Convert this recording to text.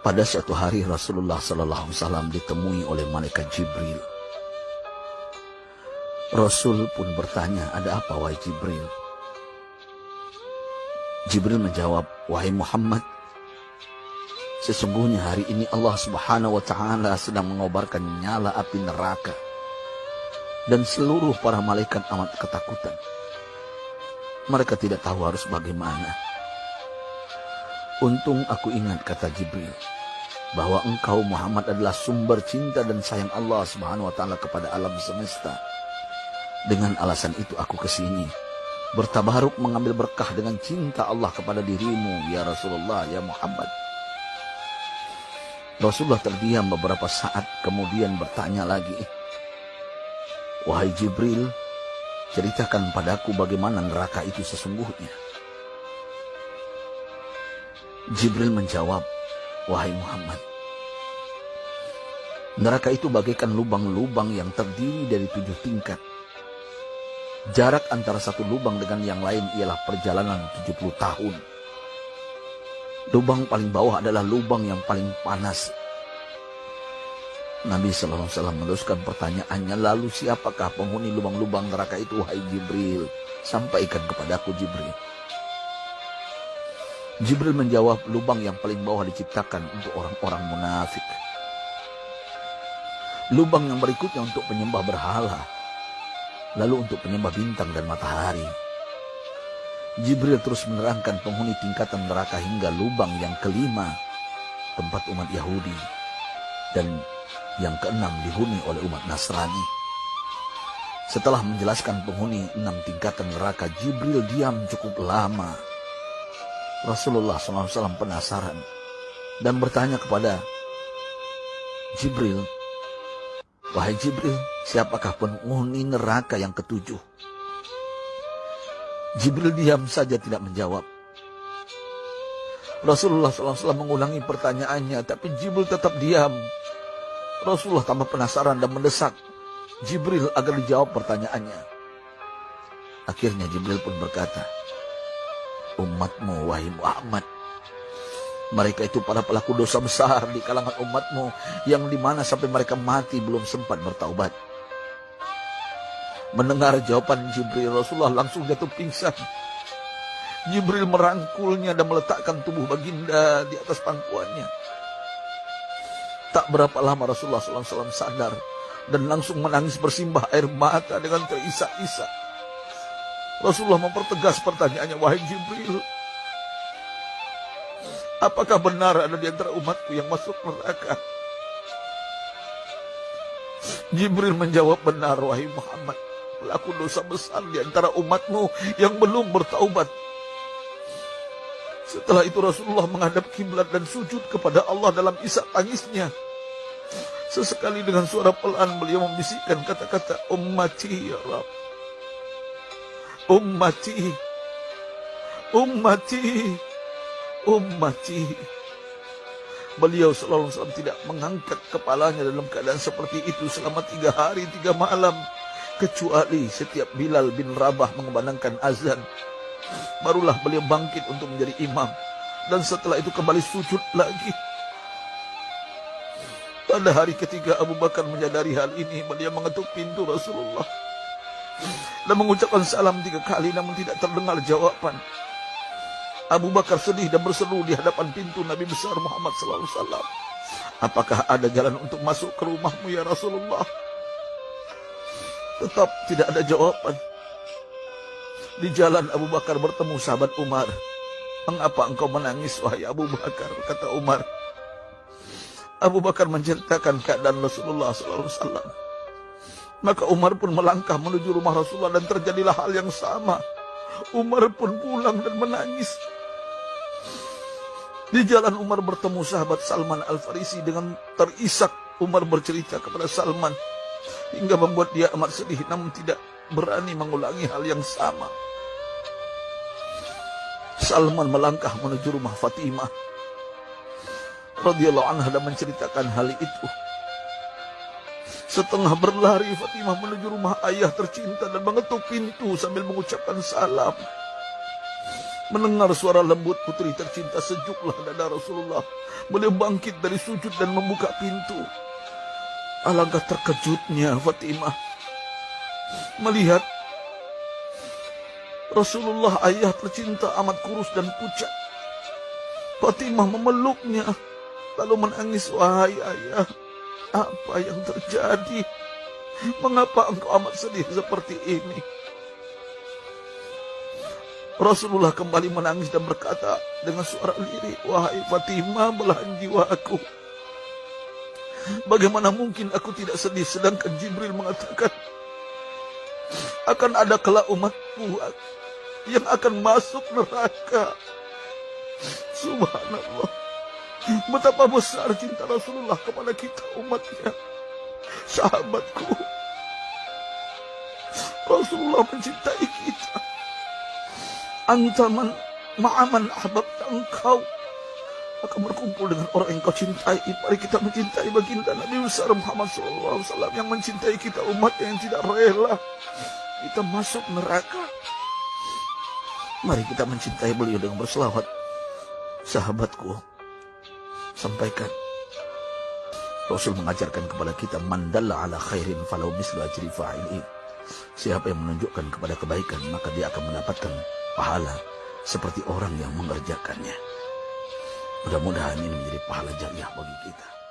Pada suatu hari Rasulullah SAW ditemui oleh malaikat Jibril. Rasul pun bertanya, ada apa wahai Jibril? Jibril menjawab, wahai Muhammad, sesungguhnya hari ini Allah Subhanahu wa Ta'ala sedang mengobarkan nyala api neraka, dan seluruh para malaikat amat ketakutan. Mereka tidak tahu harus bagaimana. Untung aku ingat, kata Jibril, bahwa engkau Muhammad adalah sumber cinta dan sayang Allah Subhanahu wa Ta'ala kepada alam semesta. Dengan alasan itu aku kesini, bertabaruk mengambil berkah dengan cinta Allah kepada dirimu, ya Rasulullah, ya Muhammad. Rasulullah terdiam beberapa saat, kemudian bertanya lagi, wahai Jibril, ceritakan padaku bagaimana neraka itu sesungguhnya. Jibril menjawab, wahai Muhammad, neraka itu bagaikan lubang-lubang yang terdiri dari 7 tingkat. Jarak antara satu lubang dengan yang lain ialah perjalanan 70 tahun. Lubang paling bawah adalah lubang yang paling panas. Nabi SAW meneruskan pertanyaannya, lalu siapakah penghuni lubang-lubang neraka itu, wahai Jibril? Sampaikan kepadaku, Jibril. Jibril menjawab, lubang yang paling bawah diciptakan untuk orang-orang munafik. Lubang yang berikutnya untuk penyembah berhala, lalu untuk penyembah bintang dan matahari. Jibril terus menerangkan penghuni tingkatan neraka hingga lubang yang kelima, tempat umat Yahudi, dan yang keenam dihuni oleh umat Nasrani. Setelah menjelaskan penghuni 6 tingkatan neraka, Jibril diam cukup lama. Rasulullah SAW penasaran dan bertanya kepada Jibril, wahai Jibril, siapakah penghuni neraka yang ke-7? Jibril diam saja tidak menjawab. Rasulullah SAW mengulangi pertanyaannya, tapi Jibril tetap diam. Rasulullah tambah penasaran dan mendesak Jibril agar dijawab pertanyaannya. Akhirnya Jibril pun berkata, umatmu wahai Muhammad, mereka itu para pelaku dosa besar di kalangan umatmu, yang dimana sampai mereka mati belum sempat bertaubat. Mendengar jawaban Jibril, Rasulullah langsung jatuh pingsan. Jibril merangkulnya dan meletakkan tubuh baginda di atas pangkuannya. Tak berapa lama Rasulullah SAW sadar dan langsung menangis bersimbah air mata dengan terisak-isak. Rasulullah mempertegas pertanyaannya, wahai Jibril, apakah benar ada di antara umatku yang masuk neraka? Jibril menjawab, benar wahai Muhammad, pelaku dosa besar di antara umatmu yang belum bertaubat. Setelah itu Rasulullah menghadap kiblat dan sujud kepada Allah dalam isak tangisnya. Sesekali dengan suara pelan beliau membisikkan kata-kata, ummati ya Rabb, ummati, ummati, ummati. Beliau SAW tidak mengangkat kepalanya dalam keadaan seperti itu selama 3 hari 3 malam, kecuali setiap Bilal bin Rabah mengumandangkan azan, barulah beliau bangkit untuk menjadi imam, dan setelah itu kembali sujud lagi. Pada hari ketiga Abu Bakar menyadari hal ini, beliau mengetuk pintu Rasulullah dan mengucapkan salam 3 kali, namun tidak terdengar jawaban. Abu Bakar sedih dan berseru di hadapan pintu Nabi besar Muhammad SAW, apakah ada jalan untuk masuk ke rumahmu ya Rasulullah? Tetap tidak ada jawaban. Di jalan Abu Bakar bertemu sahabat Umar. Mengapa engkau menangis wahai Abu Bakar? Kata Umar. Abu Bakar menceritakan keadaan Rasulullah SAW. Maka Umar pun melangkah menuju rumah Rasulullah dan terjadilah hal yang sama. Umar pun pulang dan menangis. Di jalan Umar bertemu sahabat Salman Al-Farisi. Dengan terisak Umar bercerita kepada Salman hingga membuat dia amat sedih, namun tidak berani mengulangi hal yang sama. Salman melangkah menuju rumah Fatimah radhiyallahu anha dan menceritakan hal itu. Setengah berlari Fatimah menuju rumah ayah tercinta dan mengetuk pintu sambil mengucapkan salam. Mendengar suara lembut putri tercinta, sejuklah dada Rasulullah. Beliau bangkit dari sujud dan membuka pintu. Alangkah terkejutnya Fatimah melihat Rasulullah, ayah tercinta, amat kurus dan pucat. Fatimah memeluknya lalu menangis. Wahai ayah, apa yang terjadi? Mengapa engkau amat sedih seperti ini? Rasulullah kembali menangis dan berkata dengan suara lirih, wahai Fatimah, belahan jiwaku, bagaimana mungkin aku tidak sedih sedangkan Jibril mengatakan akan ada kelak umatku yang akan masuk neraka. Subhanallah, betapa besar cinta Rasulullah kepada kita umatnya. Sahabatku, Rasulullah mencintai kita. Antaman ma'aman ahbabta, engkau akan berkumpul dengan orang yang kau cintai. Mari kita mencintai baginda Nabi besar Muhammad SAW yang mencintai kita, umat yang tidak rela kita masuk neraka. Mari kita mencintai beliau dengan berselawat. Sahabatku, sampaikan, Rasul mengajarkan kepada kita, mandalla ala khairin falau mislu ajri fa'ilin. Siapa yang menunjukkan kepada kebaikan, maka dia akan mendapatkan pahala seperti orang yang mengerjakannya. Mudah-mudahan ini menjadi pahala jariah bagi kita.